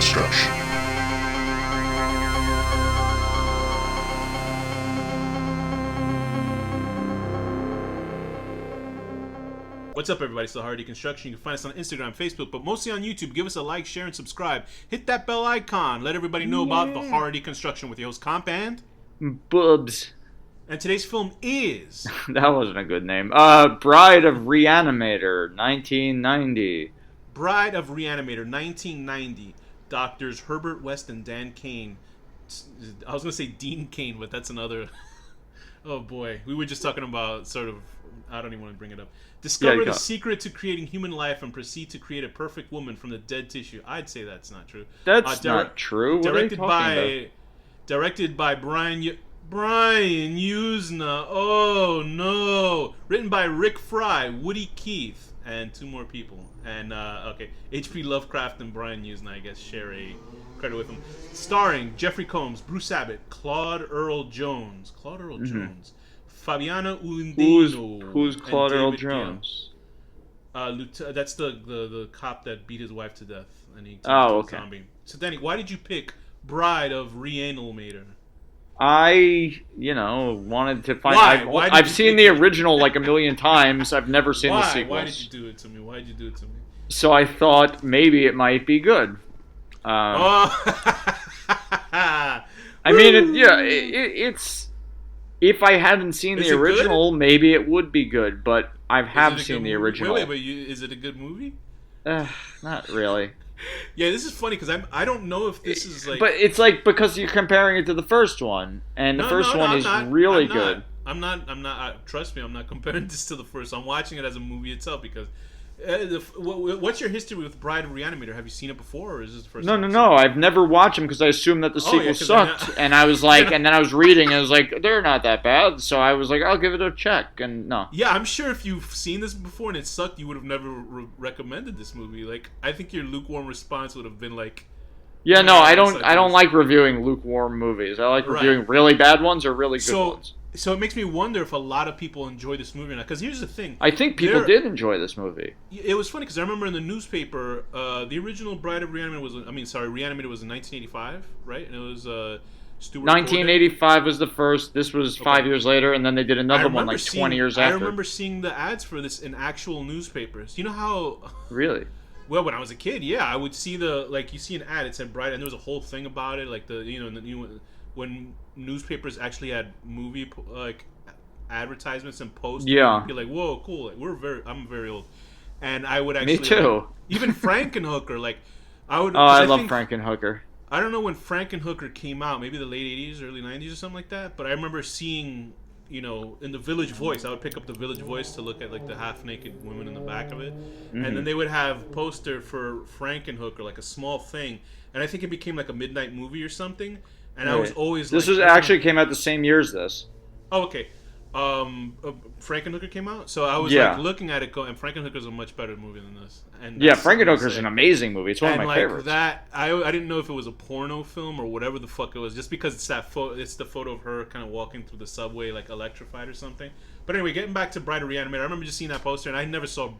HorrorDeconstruction. What's up, everybody? It's the HorrorDeconstruction. You can find us on Instagram, Facebook, but mostly on YouTube. Give us a like, share, and subscribe. Hit that bell icon. Let everybody know about the HorrorDeconstruction with your host, Komp and... Boobs. And today's film is... That wasn't a good name. Bride of Re-Animator, 1990. Bride of Re-Animator, 1990. Doctors Herbert West and Dan Kane. I was going to say Dean Kane, but that's another... Oh, boy. We were just talking about sort of... I don't even want to bring it up. Discover the secret to creating human life and proceed to create a perfect woman from the dead tissue. I'd say that's not true. That's not true. What directed are you about? Directed by Brian Usna. Oh no! Written by Rick Fry, Woody Keith, and two more people. And okay, H.P. Lovecraft and Brian Usna, I guess, share a credit with him. Starring Jeffrey Combs, Bruce Abbott, Claude Earl Jones. Fabiana Undino. Who's Claude Earl Jones? That's the cop that beat his wife to death and he turned into a zombie. So Danny, why did you pick Bride of Re-Animator? I, wanted to find... Why I've seen the original like a million times. I've never seen the sequels. Why did you do it to me? Why did you do it to me? So I thought maybe it might be good. I mean, it's... If I hadn't seen the original, maybe it would be good, but I have seen the original. Wait, is it a good movie? Not really. Yeah, this is funny because I don't know if this is like... But it's like because you're comparing it to the first one, and the first one is really good. I'm not. Trust me, I'm not comparing this to the first. I'm watching it as a movie itself because... what's your history with Bride of Re-Animator? Have you seen it before, or is this the first time? No. I've never watched them because I assumed that the sequel sucked, and I was like, and then I was reading, and I was like, they're not that bad, so I was like, I'll give it a check, and no. Yeah, I'm sure if you've seen this before and it sucked, you would have never recommended this movie. Like, I think your lukewarm response would have been like, yeah, no, I don't like reviewing lukewarm movies. I like reviewing really bad ones or really good ones. So it makes me wonder if a lot of people enjoy this movie or not. Because here's the thing. I think people did enjoy this movie. It was funny because I remember in the newspaper, the original Bride of Re-Animator was... Re-Animator was in 1985, right? And it was Stuart 1985 Gordon. Was the first. This was 5 years later, and then they did another one like 20 years after. I remember seeing the ads for this in actual newspapers. You know how... Really? Well, when I was a kid, yeah. I would see you see an ad, it said Bride, and there was a whole thing about it, like when newspapers actually had movie advertisements and posts, you'd be like, "Whoa, cool!" Like, I'm very old, and I would actually. Me too. Even Frankenhooker, like I would. Oh, I love Frankenhooker. I don't know when Frankenhooker came out, maybe the late '80s, early '90s, or something like that. But I remember seeing, in the Village Voice, I would pick up the Village Voice to look at like the half-naked women in the back of it, and then they would have poster for Frankenhooker, like a small thing, and I think it became like a midnight movie or something. And I was always this was actually came out the same year as this. Oh, okay. Frankenhooker came out, so I was like looking at it, and Frankenhooker's a much better movie than this. And Frankenhooker's an amazing movie. It's one of my favorites. That I didn't know if it was a porno film or whatever the fuck it was, just because it's it's the photo of her kind of walking through the subway like electrified or something. But anyway, getting back to Bride of Re-Animator, I remember just seeing that poster, and I never saw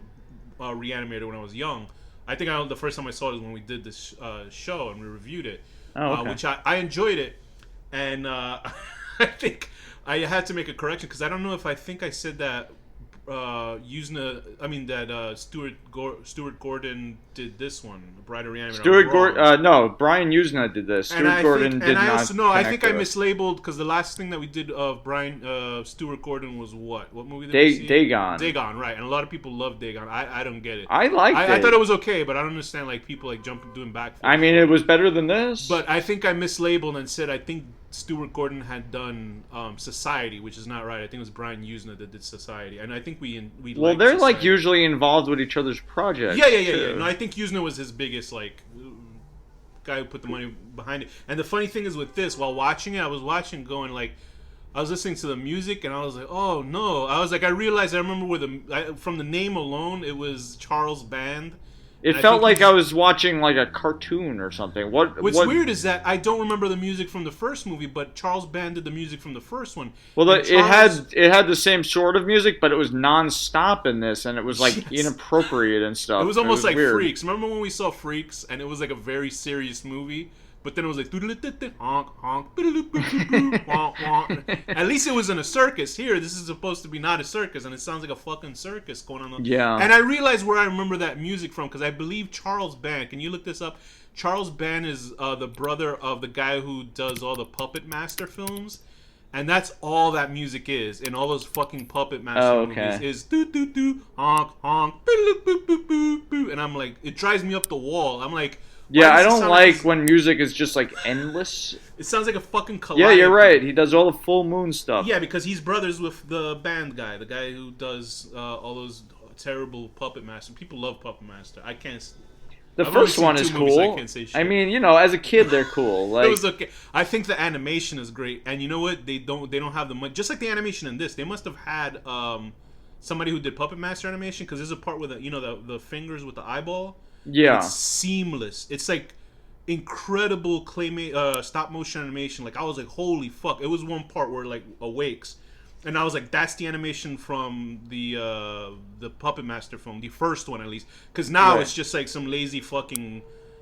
Re-Animator when I was young. I think the first time I saw it was when we did this show and we reviewed it. Which I enjoyed it, and I think I had to make a correction because I don't know if I said that Stuart Gordon did this one, Bride of Re-Animator. No, Brian Usna did this. Stuart Gordon did not. No, I think I mislabeled because the last thing that we did of Stuart Gordon was what? What movie did we see? Dagon. Dagon, right? And a lot of people love Dagon. I don't get it. I liked it. I thought it was okay, but I don't understand like people like jumping, doing backflips. I mean, it was better than this. But I think I mislabeled and said I think Stuart Gordon had done Society, which is not right. I think it was Brian Usna that did Society, and I think we well, they're Society. Like usually involved with each other's projects. Yeah. No, I think Usna was his biggest like guy who put the money behind it. And the funny thing is with this, while watching it, I was going like, I was listening to the music, and I was like, oh no! I was like, I realized I remember from the name alone, it was Charles Band. It felt like I was watching like a cartoon or something. What's weird is that I don't remember the music from the first movie, but Charles Band did the music from the first one. Well, it had the same sort of music, but it was non-stop in this, and it was like inappropriate and stuff. It was almost like weird. Freaks. Remember when we saw Freaks, and it was like a very serious movie? But then it was like honk honk. At least it was in a circus. Here, this is supposed to be not a circus, and it sounds like a fucking circus going on. Yeah. And I realized where I remember that music from because I believe Charles Band. Can you look this up? Charles Band is the brother of the guy who does all the Puppet Master films, and that's all that music is in all those fucking Puppet Master movies. Is do do do honk honk boo boo boo boo boo, and I'm like, it drives me up the wall. I'm like. Yeah, I don't like when music is just like endless. It sounds like a fucking collide. Yeah, you're right. He does all the full moon stuff. Yeah, because he's brothers with the band guy, the guy who does all those terrible Puppet Master. People love Puppet Master. I can't. The first one is cool. I mean, you know, as a kid, they're cool. Like, it was okay. I think the animation is great, and you know what? They don't have the money. Just like the animation in this, they must have had somebody who did Puppet Master animation because there's a part with the fingers with the eyeball. Yeah, it's seamless. It's like incredible stop motion animation. Like I was like, holy fuck! It was one part where like awakes, and I was like, that's the animation from the Puppet Master film, the first one at least. Because now it's just like some lazy fucking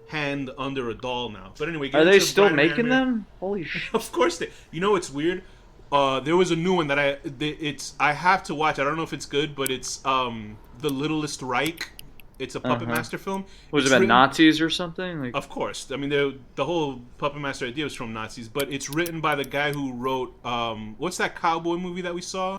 hand under a doll now. But anyway, are they still making them? Holy shit! Of course they. You know what's weird? There was a new one that I have to watch. I don't know if it's good, but it's The Littlest Reich. It's a Puppet Master film. Was it about Nazis or something? Like... Of course. I mean, the whole Puppet Master idea was from Nazis, but it's written by the guy who wrote what's that cowboy movie that we saw?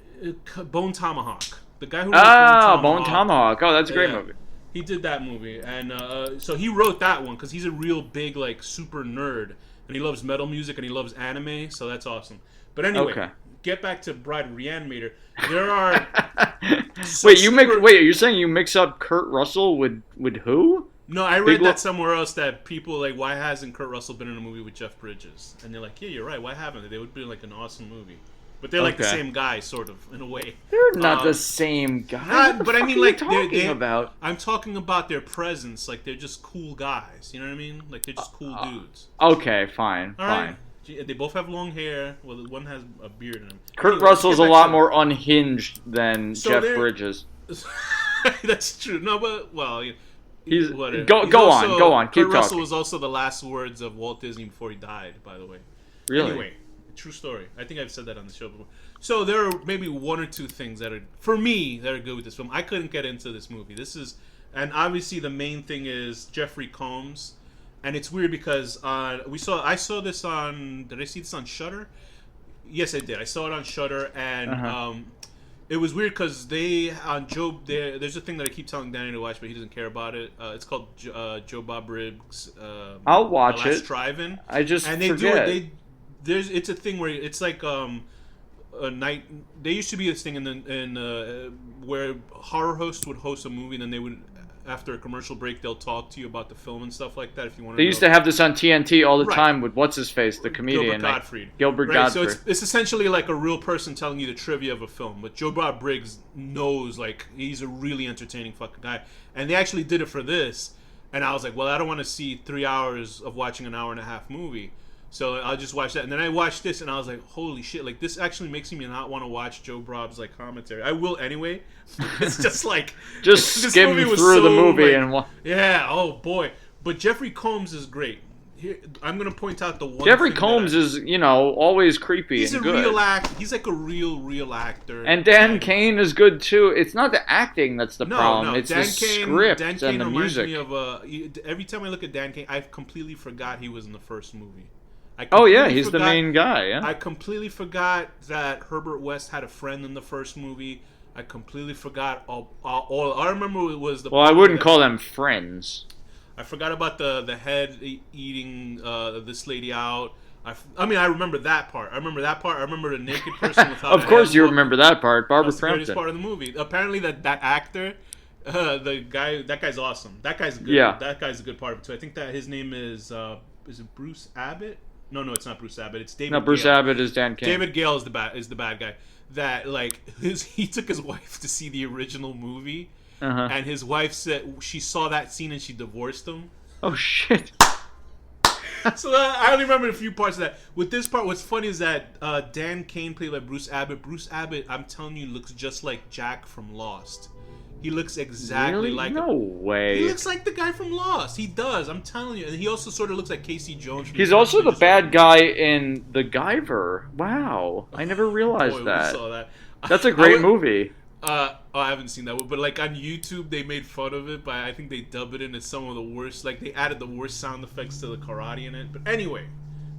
Bone Tomahawk. The guy who wrote Bone Tomahawk. Oh, that's a great movie. He did that movie, and so he wrote that one because he's a real big like super nerd, and he loves metal music and he loves anime, so that's awesome. But anyway, get back to Bride of the Re-Animator. There are wait, you're saying you mix up Kurt Russell with who? No, I read that somewhere else that people like, why hasn't Kurt Russell been in a movie with Jeff Bridges? And they're like, yeah, you're right. Why haven't they? They would be like an awesome movie. But they're like the same guy, sort of, in a way. They're not the same guy. But I mean, like, about? I'm talking about their presence. Like, they're just cool guys. You know what I mean? Like, they're just cool dudes. Okay, fine. Right? They both have long hair. Well, one has a beard in him. Kurt Russell's a lot more unhinged than Jeff Bridges. That's true. No, but he's go on. Keep Kurt Russell was also the last words of Walt Disney before he died. By the way. Really? Anyway, true story. I think I've said that on the show before. So there are maybe one or two things that are for me that are good with this film. I couldn't get into this movie. And obviously the main thing is Jeffrey Combs. And it's weird because I saw this on. Did I see this on Shudder? Yes, I did. I saw it on Shudder, and it was weird because there's a thing that I keep telling Danny to watch, but he doesn't care about it. It's called Joe Bob Briggs. I'll watch The Last it. Drive-In. I just and they forget. do it. It's a thing where it's like a night. There used to be this thing where horror hosts would host a movie, and then they would. After a commercial break, they'll talk to you about the film and stuff like that. If you want, they used to have this on TNT all the time with what's his face, the comedian Gilbert Gottfried. So it's essentially like a real person telling you the trivia of a film. But Joe Bob Briggs knows, like, he's a really entertaining fucking guy, and they actually did it for this. And I was like, well, I don't want to see 3 hours of watching an hour and a half movie. So I'll just watch that. And then I watched this, and I was like, holy shit. Like, this actually makes me not want to watch Joe Bob's, like, commentary. I will anyway. It's just, like... just skim through the movie and... Yeah, oh, boy. But Jeffrey Combs is great. Here, I'm going to point out the one Jeffrey Combs is, always creepy and good. He's a real actor. He's, like, a real actor. And Dan Cain is good, too. It's not the acting that's the problem. No, it's the script and the music. Dan Cain reminds me of... every time I look at Dan Cain, I completely forgot he was in the first movie. He's the main guy, yeah. I completely forgot that Herbert West had a friend in the first movie. I completely forgot all I remember was the... Well, I wouldn't call them friends. I forgot about the head eating this lady out. I remember that part. I remember the naked person without Of course you remember that part. Barbara Crampton. That's the greatest part of the movie. Apparently that actor... that guy's awesome. That guy's good. Yeah. That guy's a good part of it too. I think that his name is it Bruce Abbott? No, it's not Bruce Abbott. It's David. No, Bruce Gale. Abbott is Dan Cain. David Gale is the bad guy. That like he took his wife to see the original movie, and his wife said she saw that scene and she divorced him. Oh shit. So I only remember a few parts of that. With this part, what's funny is that Dan Cain, played by Bruce Abbott. Bruce Abbott, I'm telling you, looks just like Jack from Lost. He looks exactly like No way. He looks like the guy from Lost. He does. I'm telling you. And he also sort of looks like Casey Jones. He's also the bad guy in The Guyver. Wow, I never realized that. We saw that. That's a great movie. I haven't seen that one, but like on YouTube they made fun of it, but I think they dubbed it in as some of the worst. Like they added the worst sound effects to the karate in it. But anyway,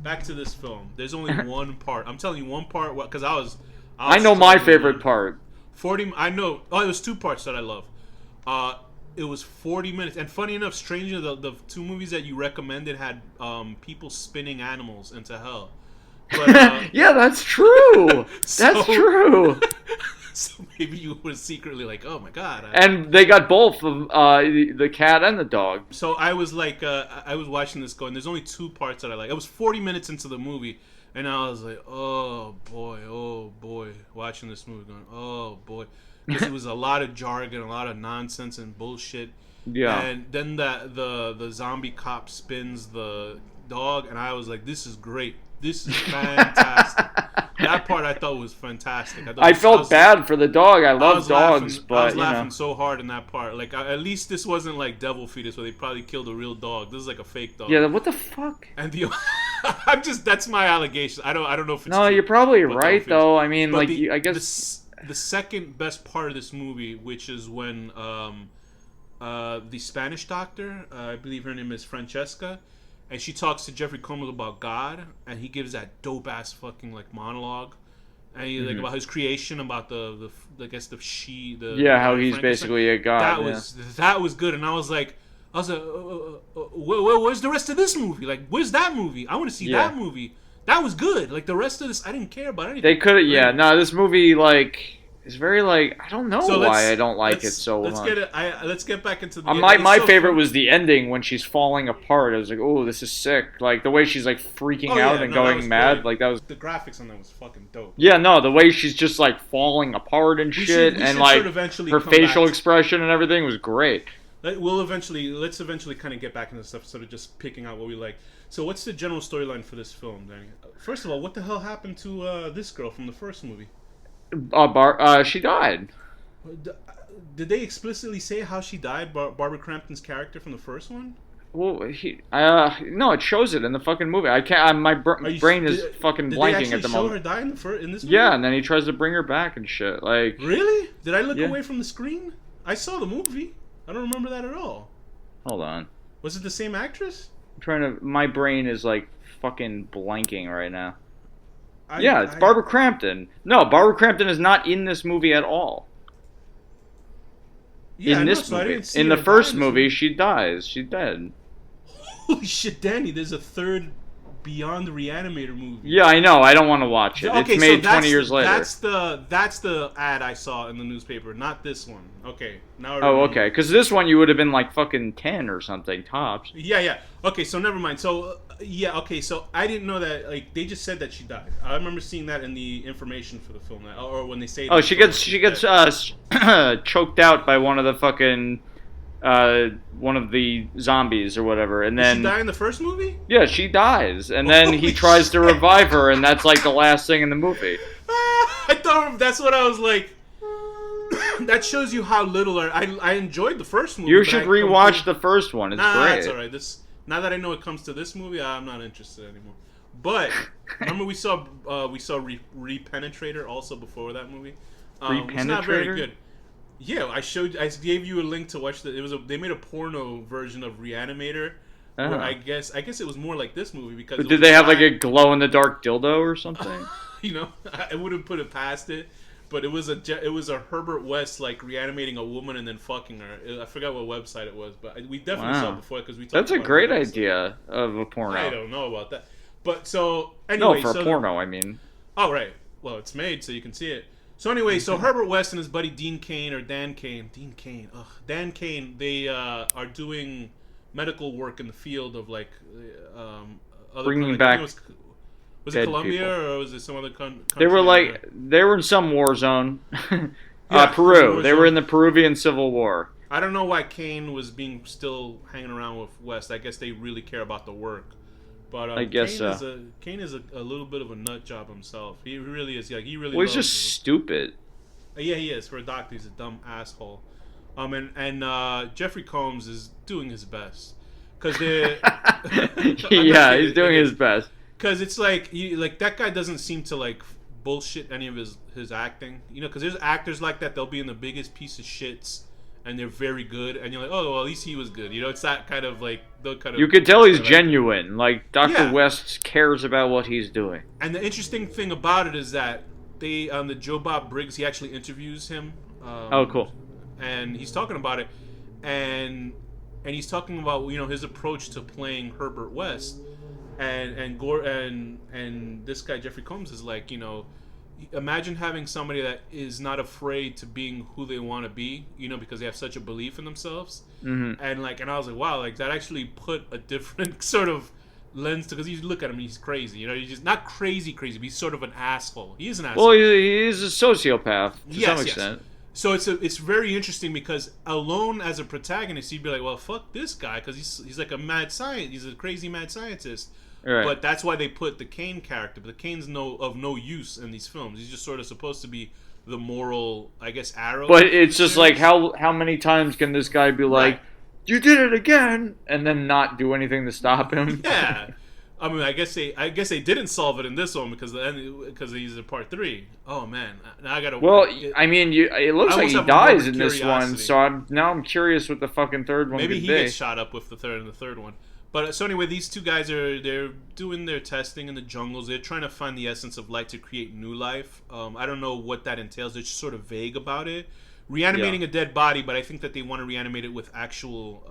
back to this film. There's only one part. I'm telling you one part because I know my favorite part. 40. I know. Oh, it was two parts that I love. It was 40 minutes, and funny enough, strangely, the two movies that you recommended had people spinning animals into hell. But, yeah, that's true. That's true. So maybe you were secretly like, oh my god. And they got both the cat and the dog. So I was like, I was watching this going, there's only two parts that I like. It was 40 minutes into the movie, and I was like, oh boy, watching this movie going, oh boy. Because it was a lot of jargon, a lot of nonsense and bullshit. Yeah. And then the zombie cop spins the dog, and I was like, this is great. This is fantastic. That part I thought was fantastic. I felt bad for the dog. I love dogs, but I was laughing so hard in that part. Like at least this wasn't like Devil Fetus where they probably killed a real dog. This is like a fake dog. Yeah, what the fuck? And that's my allegation. I don't know if it's no, true, you're probably right though. I mean, but like I guess the second best part of this movie, which is when the Spanish doctor, I believe her name is Francesca, and she talks to Jeffrey Combs about God, and he gives that dope ass fucking like monologue, and he like about his creation, about the I guess how he's basically a god. That was good, and I was like, where's the rest of this movie? Like, where's that movie? I want to see that movie. That was good. Like the rest of this, I didn't care about anything. They could have, this movie like. It's very like I don't know why I don't like it so much. Let's get back into the. My favorite was the ending when she's falling apart. I was like, oh, this is sick. Like the way she's like freaking out and going mad. Great. Like that was the graphics on that was fucking dope. Yeah, no, the way she's just like falling apart and shit, and like her facial expression and everything was great. Let's eventually kind of get back into stuff, sort of just picking out what we like. So, what's the general storyline for this film, Danny? First of all, what the hell happened to this girl from the first movie? She died. Did they explicitly say how she died? Barbara Crampton's character from the first one? Well, no, it shows it in the fucking movie. I can't. My brain is fucking blanking at the moment. Did they actually show her die in this movie? Yeah, and then he tries to bring her back and shit. Like, really? Did I look away from the screen? I saw the movie. I don't remember that at all. Hold on. Was it the same actress? I'm trying to. My brain is like fucking blanking right now. It's Barbara Crampton. No, Barbara Crampton is not in this movie at all. Yeah, in this movie. In the first movie, she dies. She's dead. Holy shit, Danny, there's a third Beyond the Re-Animator movie. Yeah, I know. I don't want to watch it. Okay, it's made 20 years later. That's the ad I saw in the newspaper, not this one. Okay. Now. Oh, okay. Because this one you would have been like fucking 10 or something, tops. Yeah. Okay, so never mind. So, okay, so I didn't know that, like, they just said that she died. I remember seeing that in the information for the film, or when they say... Oh, she gets choked out by one of the fucking... one of the zombies or whatever, and then... Did she die in the first movie? Yeah, she dies, and then he tries to revive her, and that's like the last thing in the movie. I thought that's what I was like. That shows you how little I enjoyed the first movie. You should rewatch the first one. It's great. That's all right. Now that I know it comes to this movie, I'm not interested anymore. But remember, we saw Repenetrator also before that movie. It's not very good. Yeah, I gave you a link to watch they made a porno version of Re-Animator. Uh-huh. Where I guess it was more like this movie because. Did they have like a glow in the dark dildo or something? I wouldn't put it past it, but it was a Herbert West like reanimating a woman and then fucking her. I forgot what website it was, but we definitely saw it before because we talked. That's a great idea of a porno. I don't know about that, but so anyway. No, for a porno, I mean. Oh right, well it's made so you can see it. So anyway, Herbert West and his buddy Dan Cain, they are doing medical work in the field of like bringing back. Was it Colombia people. Or was it some other country? They were in some war zone, Peru. They were in the Peruvian Civil War. I don't know why Kane was still hanging around with West. I guess they really care about the work. But I guess Kane is a little bit of a nut job himself. He really is. Like, he really. Well, he's just stupid. Yeah, he is. For a doctor, he's a dumb asshole. And Jeffrey Combs is doing his best. Cause he's doing his best. Cause it's like that guy doesn't seem to like bullshit any of his acting. You know, cause there's actors like that. They'll be in the biggest piece of shits, and they're very good. And you're like, oh, well, at least he was good. You know, it's that kind of like You could tell he's genuine. Like Dr. West cares about what he's doing. And the interesting thing about it is that they on the Joe Bob Briggs, he actually interviews him. Oh, cool. And he's talking about it, and he's talking about, you know, his approach to playing Herbert West, and this guy Jeffrey Combs is like, you know, imagine having somebody that is not afraid to being who they want to be, you know, because they have such a belief in themselves, and I was like, wow, like that actually put a different sort of lens to, because you look at him, he's crazy, you know, he's just not crazy, but he's sort of an asshole. He is an asshole. Well, he's a sociopath to some extent. So it's very interesting because alone as a protagonist, you'd be like, well, fuck this guy, because he's like a mad scientist. He's a crazy mad scientist. Right. But that's why they put the Kane character. But the Kane's of no use in these films. He's just sort of supposed to be the moral, I guess, arrow. But it's just like how many times can this guy be like, right, you did it again, and then not do anything to stop him? Yeah. I mean, I guess they didn't solve it in this one because he's in part 3. Oh man, now I gotta. Well, I mean, it looks like he dies in this one, so I'm curious what the fucking third one. Maybe he gets shot up with the third one. But so anyway, these two guys they're doing their testing in the jungles. They're trying to find the essence of light to create new life. I don't know what that entails. They're just sort of vague about it. Reanimating a dead body, but I think that they want to reanimate it with actual.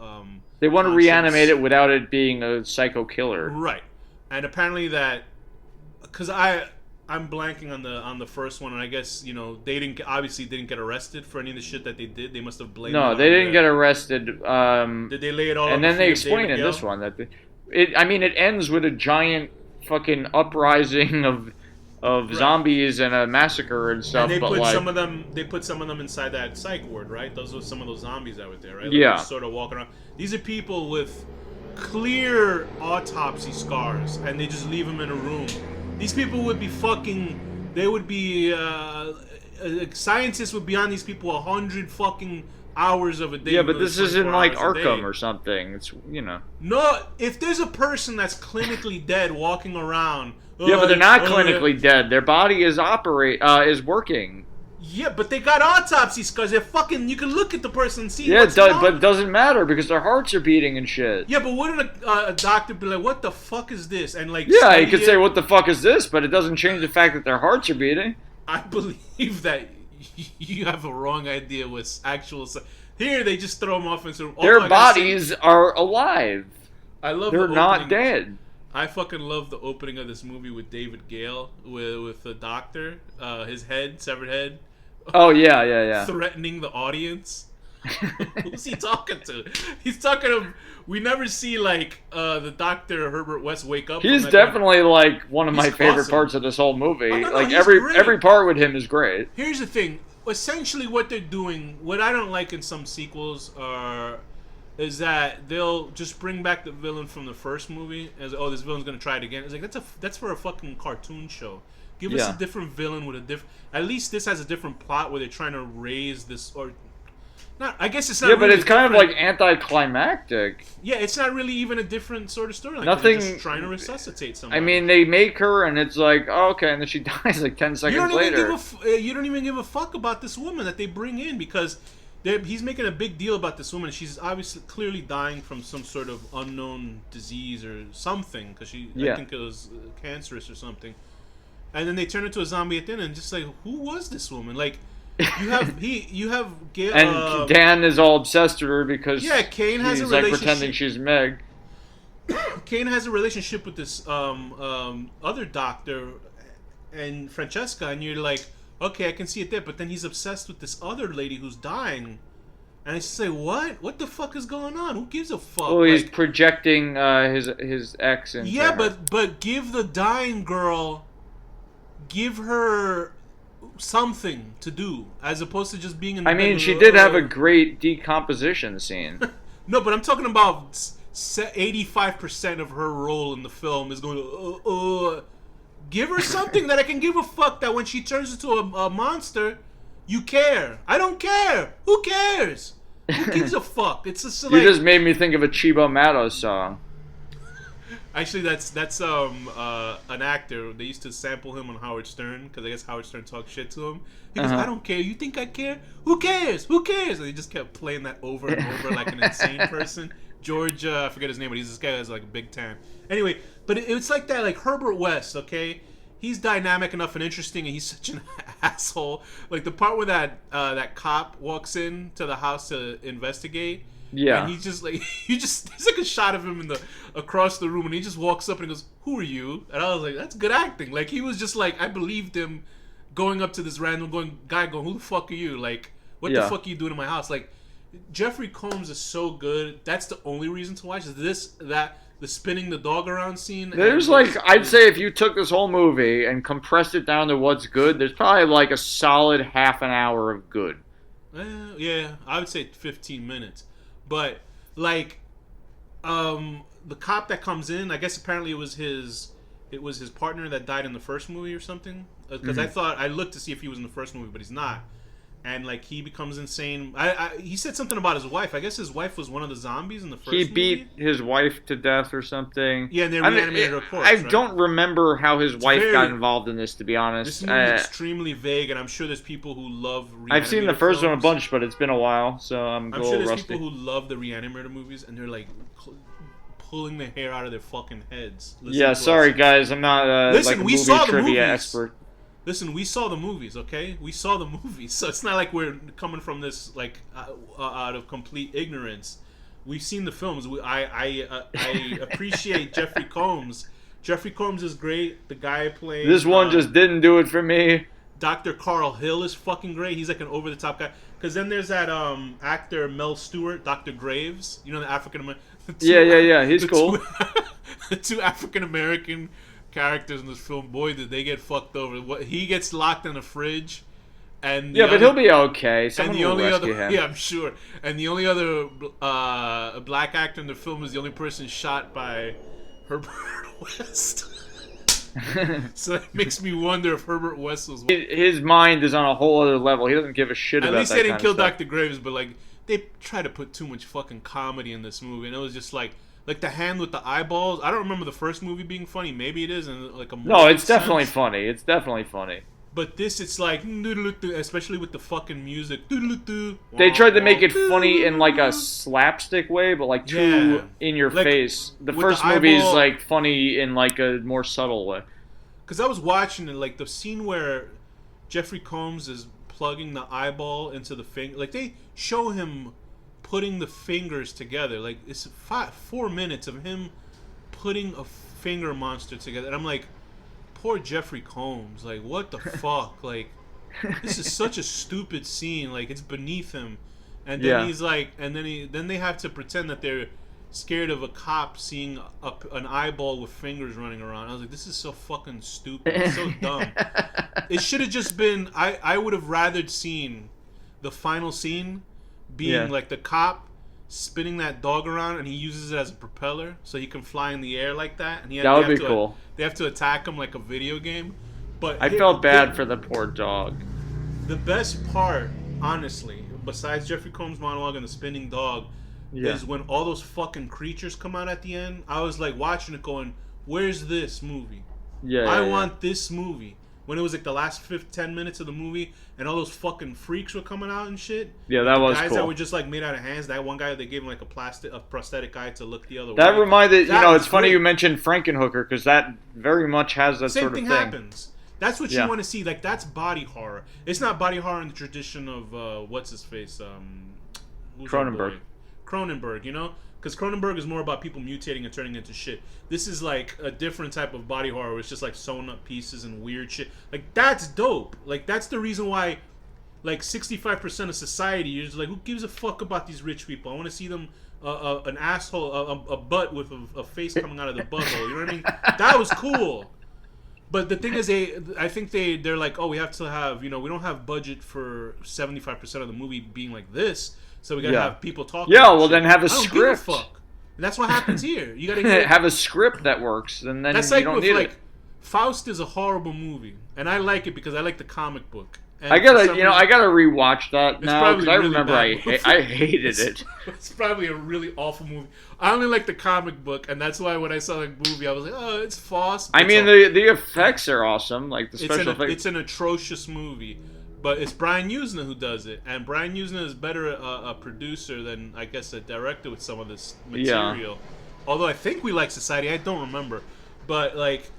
They want to reanimate it without it being a psycho killer. Right. And apparently that, because I'm blanking on the first one, and I guess, you know, they obviously didn't get arrested for any of the shit that they did. They must have blamed. No, they didn't get arrested. Did they lay it all? And then they explain in this one that it ends with a giant fucking uprising of zombies and a massacre and stuff. And they put some of them inside that psych ward, right? Those were some of those zombies that were there, right? Yeah. Just sort of walking around. These are people with clear autopsy scars, and they just leave them in a room. These people would be scientists would be on these people 100 fucking hours of a day. Yeah, but this isn't like Arkham or something. It's, you know. No, if there's a person that's clinically dead walking around. Yeah, but they're not clinically dead. Their body is working. Yeah, but they got autopsy scars. They're fucking. You can look at the person and see. Yeah, but it doesn't matter because their hearts are beating and shit. Yeah, but wouldn't a doctor be like, "What the fuck is this?" And like, yeah, he could say, "What the fuck is this?" But it doesn't change the fact that their hearts are beating. I believe that you have a wrong idea with actual. Here, they just throw them off and say, their bodies are alive. I love. They're not dead. I fucking love the opening of this movie with David Gale with the doctor, his severed head. Oh yeah. Threatening the audience. Who's he talking to? He's talking to. We never see like the Dr. Herbert West wake up. He's definitely like one of my favorite parts of this whole movie. No, like every part with him is great. Here's the thing. Essentially, what they're doing, what I don't like in some sequels, is that they'll just bring back the villain from the first movie as, oh, this villain's gonna try it again. It's like that's for a fucking cartoon show. Give us a different villain with a different. At least this has a different plot where they're trying to raise this, or not. I guess it's not. Yeah, really but it's kind of like anticlimactic. Yeah, it's not really even a different sort of story. Like Nothing. They're just trying to resuscitate somebody. I mean, they make her, and it's like, oh, okay, and then she dies like 10 seconds later. You don't even give a fuck about this woman that they bring in because he's making a big deal about this woman. She's obviously clearly dying from some sort of unknown disease or something because I think it was cancerous or something. And then they turn into a zombie at the end, and just like, who was this woman? Like, you have and Dan is all obsessed with her because Kane has a like relationship. pretending she's Meg. Kane has a relationship with this other doctor and Francesca, and you're like, okay, I can see it there, but then he's obsessed with this other lady who's dying. And I say, what? What the fuck is going on? Who gives a fuck? Well, he's projecting his ex into her. But give the dying girl, give her something to do as opposed to just being in the I mean, she did have a great decomposition scene. No, but I'm talking about 85% of her role in the film is going to give her something that I can give a fuck, that when she turns into a monster, you care. I don't care. Who cares? Who gives a fuck? It's just like, you just made me think of a Chibo Matto song. Actually, that's an actor. They used to sample him on Howard Stern because I guess Howard Stern talked shit to him. He goes, I don't care. You think I care? Who cares? Who cares? And he just kept playing that over and over like an insane person. George, I forget his name, but he's this guy that's like a big tan. Anyway, but it's like that, like Herbert West, okay? He's dynamic enough and interesting, and he's such an asshole. Like the part where that cop walks in to the house to investigate. Yeah. And he's just like, there's like a shot of him across the room, and he just walks up and he goes, "Who are you?" And I was like, that's good acting. Like he was just like, I believed him going up to this random guy going, "Who the fuck are you? Like, what the fuck are you doing in my house?" Like, Jeffrey Combs is so good. That's the only reason to watch. Is the spinning the dog around scene. There's like, I'd say if you took this whole movie and compressed it down to what's good, there's probably like a solid half an hour of good. Yeah, I would say 15 minutes. But like, the cop that comes in, I guess apparently it was his partner that died in the first movie or something. Because I looked to see if he was in the first movie, but he's not. And like he becomes insane. He said something about his wife. I guess his wife was one of the zombies in the first movie. He beat his wife to death or something. Yeah, and they reanimated her corpse. I don't remember how his wife got involved in this, to be honest. This movie is extremely vague, and I'm sure there's people who love Reanimator I've seen the first films. one a bunch, but it's been a while, so I'm a little sure there's rusty. people who love the Reanimator movies, and they're like pulling the hair out of their fucking heads. Yeah, sorry guys, I'm not like a movie trivia expert. Listen, we saw the movies, okay? We saw the movies, so it's not like we're coming from this like out of complete ignorance. We've seen the films. I appreciate Jeffrey Combs. Jeffrey Combs is great. The guy playing this one just didn't do it for me. Dr. Carl Hill is fucking great. He's like an over the top guy. Because then there's that actor Mel Stewart, Dr. Graves. You know, the African American. Yeah. He's cool. The two African American characters in this film, boy, did they get fucked over. He gets locked in a fridge, and but he'll be okay. Someone will rescue him. Yeah, I'm sure. And the only other black actor in the film is the only person shot by Herbert West. So that makes me wonder if Herbert West was. His mind is on a whole other level. He doesn't give a shit about that. At least they didn't kill Dr. Graves, but like they try to put too much fucking comedy in this movie, and it was just like the hand with the eyeballs. I don't remember the first movie being funny. Maybe it is, and like a no, it's definitely funny. It's definitely funny. But this, it's like, especially with the fucking music. They tried to make it funny in like a slapstick way, but like too in your face. The first movie is like funny in like a more subtle way. Because I was watching it, like the scene where Jeffrey Combs is plugging the eyeball into the finger. Like they show him putting the fingers together. Like it's 4 minutes of him putting a finger monster together, and I'm like, poor Jeffrey Combs. Like, what the fuck? Like, this is such a stupid scene. Like, it's beneath him. And then he's like, and then they have to pretend that they're scared of a cop seeing an eyeball with fingers running around. I was like, this is so fucking stupid. It's so dumb. It should have just been. I would have rather seen the final scene being like the cop spinning that dog around, and he uses it as a propeller so he can fly in the air like that. And that would be cool. They have to attack him like a video game. But I felt bad for the poor dog. The best part, honestly, besides Jeffrey Combs' monologue and the spinning dog, is when all those fucking creatures come out at the end. I was like watching it going, where's this movie? I want this movie. When it was like the last 10 minutes of the movie and all those fucking freaks were coming out and shit. Yeah, that was guys cool. That were just like made out of hands. That one guy, they gave him like a prosthetic eye to look the other way. That reminded, it's funny you mentioned Frankenhooker because that very much has that sort of thing. Same thing happens. That's what you want to see. Like, that's body horror. It's not body horror in the tradition of, what's his face? Cronenberg, you know? Because Cronenberg is more about people mutating and turning into shit. This is like a different type of body horror where it's just like sewn up pieces and weird shit. Like, that's dope. Like, that's the reason why, like, 65% of society is like, who gives a fuck about these rich people? I want to see them, an asshole, a butt with a face coming out of the butthole. You know what I mean? That was cool. But the thing is, I think they're like, oh, we have to have, we don't have budget for 75% of the movie being like this, so we gotta have people talking. Yeah, well, then have a script. Fuck. And that's what happens here. You gotta have a script that works, and then that's you like don't need it. Faust is a horrible movie, and I like it because I like the comic book. And I gotta rewatch that now because I remember I hated it. It's probably a really awful movie. I only like the comic book, and that's why when I saw the movie, I was like, oh, it's Faust. I mean, the effects are awesome, like the special effects. It's an atrocious movie, but it's Brian Usna who does it, and Brian Usna is better a producer than, I guess, a director with some of this material. Yeah. Although I think we like Society, I don't remember, but like,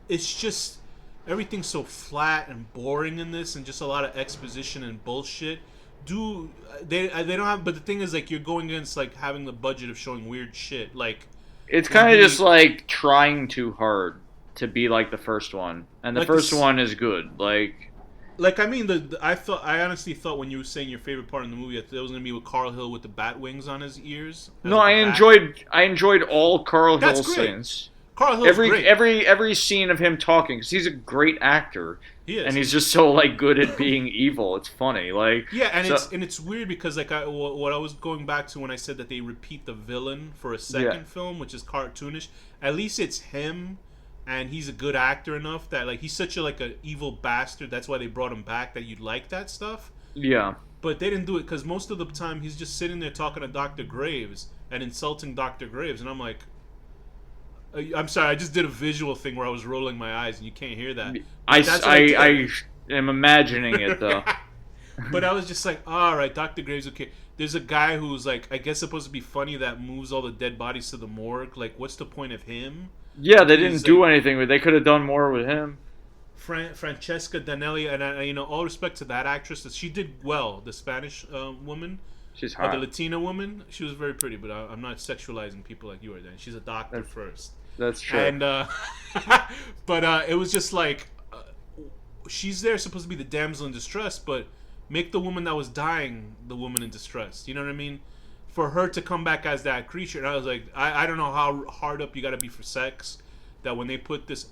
it's just. Everything's so flat and boring in this, and just a lot of exposition and bullshit. They don't have? But the thing is, like, you're going against like having the budget of showing weird shit. Like, it's kind of just like trying too hard to be like the first one, and the first one is good. Like I mean, I honestly thought when you were saying your favorite part in the movie, that it was gonna be with Carl Hill with the bat wings on his ears. No, I enjoyed all Carl Hill scenes. Carl Hill's great. Every scene of him talking, because he's a great actor. He is, and he's just so like good at being evil. It's funny, like it's weird because like what I was going back to when I said that they repeat the villain for a second film, which is cartoonish. At least it's him, and he's a good actor enough that like he's such a evil bastard. That's why they brought him back, that you'd like that stuff. Yeah. But they didn't do it because most of the time he's just sitting there talking to Dr. Graves and insulting Dr. Graves, and I'm like. I'm sorry, I just did a visual thing where I was rolling my eyes, and you can't hear that. I am imagining it, though. But I was just like, all right, Dr. Graves, okay. There's a guy who's, like, I guess supposed to be funny that moves all the dead bodies to the morgue. Like, what's the point of him? Yeah, they didn't do anything with. They could have done more with him. Francesca Danelli, and all respect to that actress, she did well. The Spanish woman. She's hot. The Latina woman, she was very pretty, but I'm not sexualizing people like you are. Then she's a doctor first. That's true. And but it was just like she's there supposed to be the damsel in distress, but make the woman that was dying the woman in distress. You know what I mean? For her to come back as that creature, and I was like, I don't know how hard up you got to be for sex that when they put this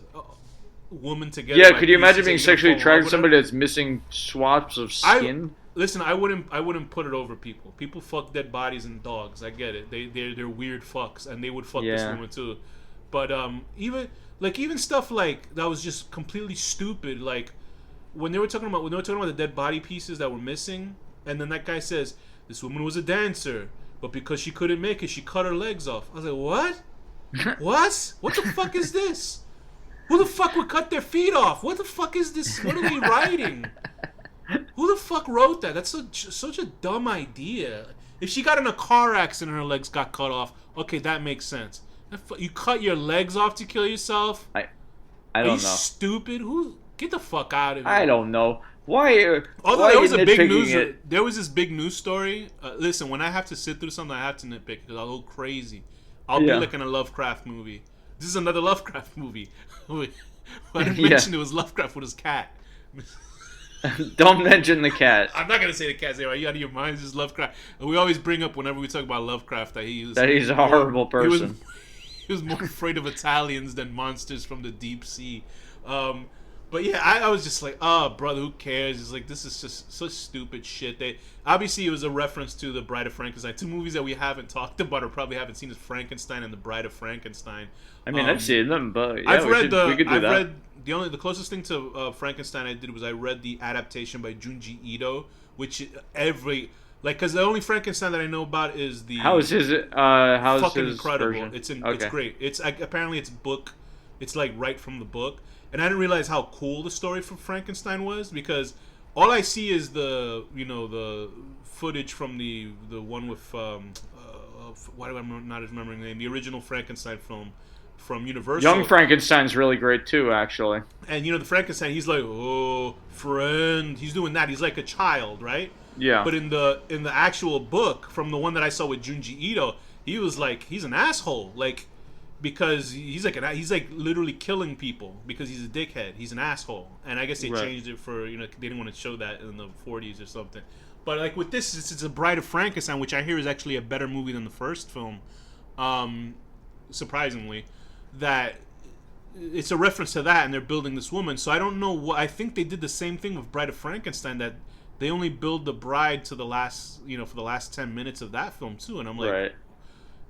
woman together. Yeah, could you imagine being sexually attracted to somebody that's missing swaths of skin? Listen, I wouldn't put it over people. People fuck dead bodies and dogs. I get it. They're weird fucks, and they would fuck this woman too. But even stuff like that was just completely stupid. Like when they were talking about the dead body pieces that were missing, and then that guy says this woman was a dancer, but because she couldn't make it, she cut her legs off. I was like, what? What the fuck is this? Who the fuck would cut their feet off? What the fuck is this? What are we writing? Who the fuck wrote that? That's such a dumb idea. If she got in a car accident and her legs got cut off, okay, that makes sense. You cut your legs off to kill yourself? I don't know. Are you stupid? Get the fuck out of here. I don't know. Why? Although there was a big news. There was this big news story. Listen, when I have to sit through something, I have to nitpick because I'll go crazy. I'll be like in a Lovecraft movie. This is another Lovecraft movie. I didn't mention it was Lovecraft with his cat. Don't mention the cat. I'm not gonna say the cat's name. Are you out of your mind? This is Lovecraft. And we always bring up whenever we talk about Lovecraft that he's a horrible person. He was more afraid of Italians than monsters from the deep sea. But yeah, I was just like, oh, brother, who cares? It's like, this is just such stupid shit. Obviously, it was a reference to The Bride of Frankenstein. Two movies that we haven't talked about or probably haven't seen is Frankenstein and The Bride of Frankenstein. I mean, I've seen them, but yeah, we could do that. The closest thing to Frankenstein I did was I read the adaptation by Junji Ito, which because the only Frankenstein that I know about is the how's his incredible version? It's great. It's apparently it's book. It's like right from the book. And I didn't realize how cool the story for Frankenstein was because all I see is the footage from the one with why am I not remembering the name? The original Frankenstein film from Universal. Young Frankenstein's really great too, actually. And the Frankenstein, he's like, oh, friend, he's doing that. He's like a child, right? Yeah. But in the actual book, from the one that I saw with Junji Ito, he was like, he's an asshole, like. Because he's like literally killing people because he's a dickhead. He's an asshole, and I guess they changed it for they didn't want to show that in the 40s or something. But like with this, it's a Bride of Frankenstein, which I hear is actually a better movie than the first film. Surprisingly, that it's a reference to that, and they're building this woman. So I don't know what. I think they did the same thing with Bride of Frankenstein, that they only build the bride to the last, for the last 10 minutes of that film too. And I'm like, right.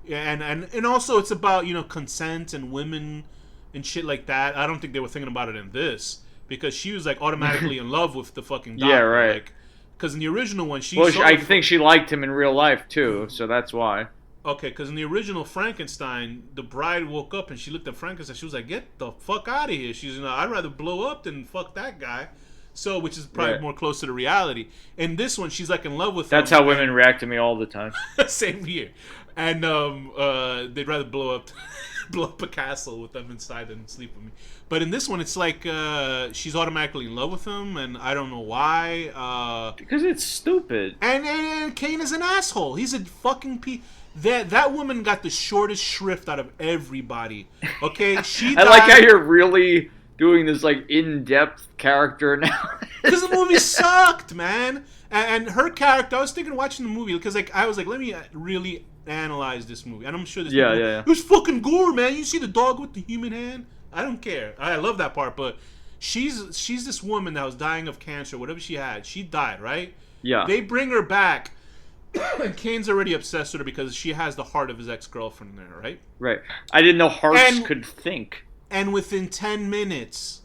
And also it's about consent and women and shit like that. I don't think they were thinking about it in this, because she was like automatically in love with the fucking doctor. Yeah, right. Like, because in the original one, I think she liked him in real life too, so that's why. Okay, because in the original Frankenstein, the bride woke up and she looked at Frankenstein. She was like, "Get the fuck out of here!" She's, I'd rather blow up than fuck that guy. So, which is probably more close to the reality. In this one, she's like in love with him. That's how women react to me all the time. Same here. And they'd rather blow up a castle with them inside than sleep with me. But in this one, it's like she's automatically in love with him, and I don't know why. Because it's stupid. And Kane is an asshole. He's a fucking That woman got the shortest shrift out of everybody. Okay, I like how you're really doing this like in-depth character now. Because the movie sucked, man. And her character, I was thinking watching the movie because I was like, let me really analyze this movie. And I'm sure this movie, it was fucking gore, man. You see the dog with the human hand? I don't care. I love that part, but she's this woman that was dying of cancer, whatever she had. She died, right? Yeah. They bring her back. And Kane's already obsessed with her because she has the heart of his ex-girlfriend there, right? Right. I didn't know hearts could think. And within 10 minutes,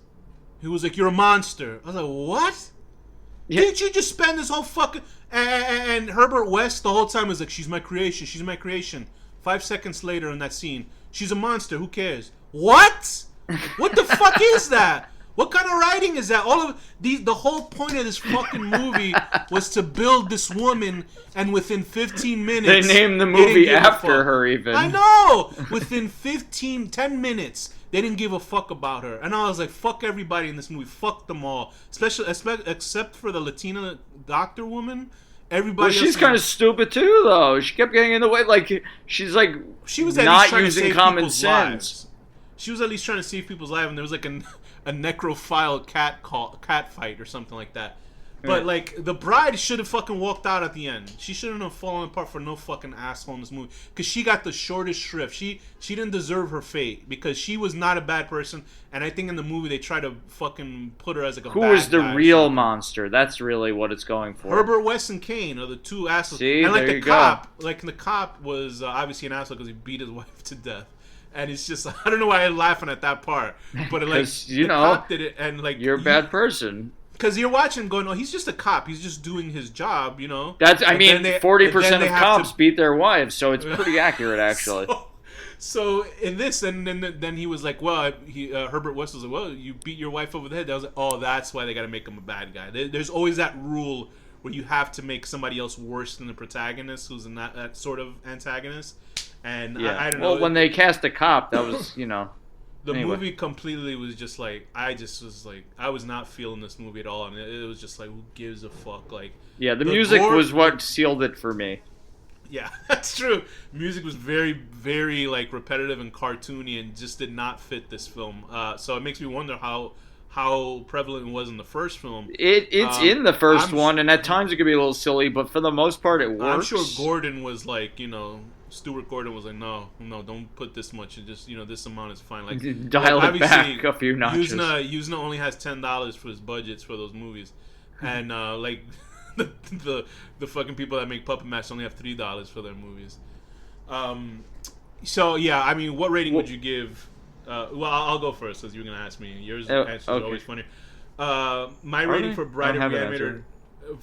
he was like, "You're a monster." I was like, "What? Yeah. Didn't you just spend this whole fucking..." And Herbert West the whole time was like, "She's my creation. She's my creation." 5 seconds later in that scene, "She's a monster. Who cares?" What? What the fuck is that? What kind of writing is that? All of the whole point of this fucking movie was to build this woman, and within 15 minutes... They named the movie after her, even. I know! Within 10 minutes, they didn't give a fuck about her. And I was like, fuck everybody in this movie. Fuck them all. Except for the Latina doctor woman. Everybody else... she's kind of stupid, too, though. She kept getting in the way. Like, she was not using common sense. Lives. She was at least trying to save people's lives, and there was like a necrophile cat fight or something like that. But like the bride should have fucking walked out at the end. She shouldn't have fallen apart for no fucking asshole in this movie, because she got the shortest shrift. She didn't deserve her fate, because she was not a bad person, and I think in the movie they try to fucking put her as like a bad guy. Who is the real monster? That's really what it's going for. Herbert West and Kane are the two assholes. See, and like there the cop, the cop was obviously an asshole because he beat his wife to death. And it's just, I don't know why I'm laughing at that part. But like, the cop did it, and like... You're a bad person. Because you're watching going, oh, he's just a cop. He's just doing his job, That's, 40% of cops beat their wives, so it's pretty accurate, actually. So in this, and then he was like, well, Herbert West was like, well, you beat your wife over the head. I was like, oh, that's why they got to make him a bad guy. There's always that rule where you have to make somebody else worse than the protagonist, who's that sort of antagonist. And I don't know. Well, when they cast a cop, that was, The movie completely was just like, I was not feeling this movie at all. And it was just like, who gives a fuck? Like, yeah, the music was what sealed it for me. Yeah, that's true. Music was very, very like repetitive and cartoony, and just did not fit this film. So it makes me wonder how prevalent it was in the first film. It's in the first one, and at times it could be a little silly, but for the most part, it works. I'm sure Gordon was like, Stuart Gordon was like, no, don't put this much. Just this amount is fine. Like, dial it back a few notches. Usna only has $10 for his budgets for those movies, and like the fucking people that make Puppet Master only have $3 for their movies. So yeah, I mean, what rating would you give? Well, I'll go first because you were gonna ask me. Yours answer is always funny. My rating for Bride of Reanimator,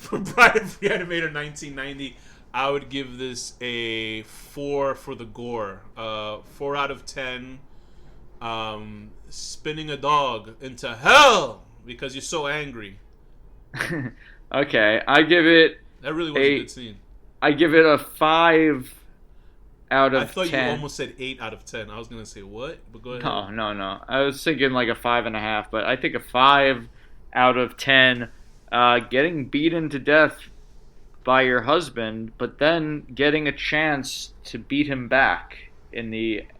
Bride of Reanimator 1990. I would give this a 4 for the gore. 4 out of 10. Spinning a dog into hell because you're so angry. Okay, I give it... That really was a good scene. I give it a 5 out of 10. I thought you almost said 8 out of 10. I was going to say what? But go ahead. No. I was thinking like a 5.5, but I think a 5 out of 10. Getting beaten to death by your husband, but then getting a chance to beat him back in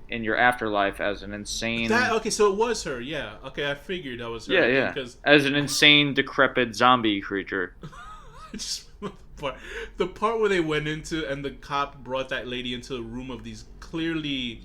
your afterlife as an insane... Okay, so it was her, yeah. Okay, I figured that was her. Yeah. Because... as an insane, decrepit zombie creature. The part where they went into, and the cop brought that lady into a room of these clearly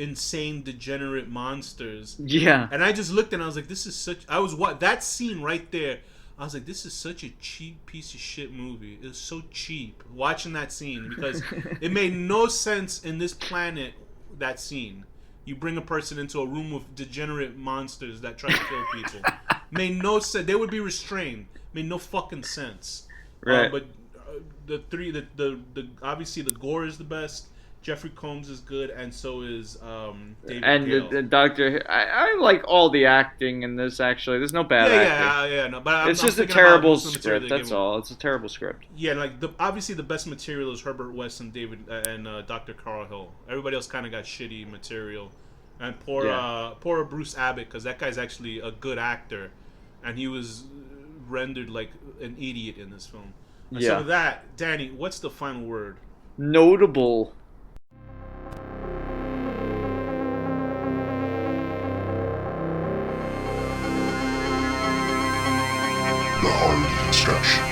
insane, degenerate monsters. Yeah. And I just looked and I was like, this is such. I was what that scene right there. I was like, this is such a cheap piece of shit movie. It was so cheap watching that scene because it made no sense in this planet. That scene, you bring a person into a room with degenerate monsters that try to kill people. Made no sense. They would be restrained. Made no fucking sense. Right. But the obviously the gore is the best. Jeffrey Combs is good, and so is David Gale. The Doctor. I like all the acting in this. Actually, there's no bad acting. No, but it's just a terrible script. That's all. It's a terrible script. Yeah, like obviously the best material is Herbert West and Dr. Carl Hill. Everybody else kind of got shitty material, and poor Bruce Abbott, because that guy's actually a good actor, and he was rendered like an idiot in this film. And so with that, Danny, what's the final word? Notable. The HorrorDeconstruction.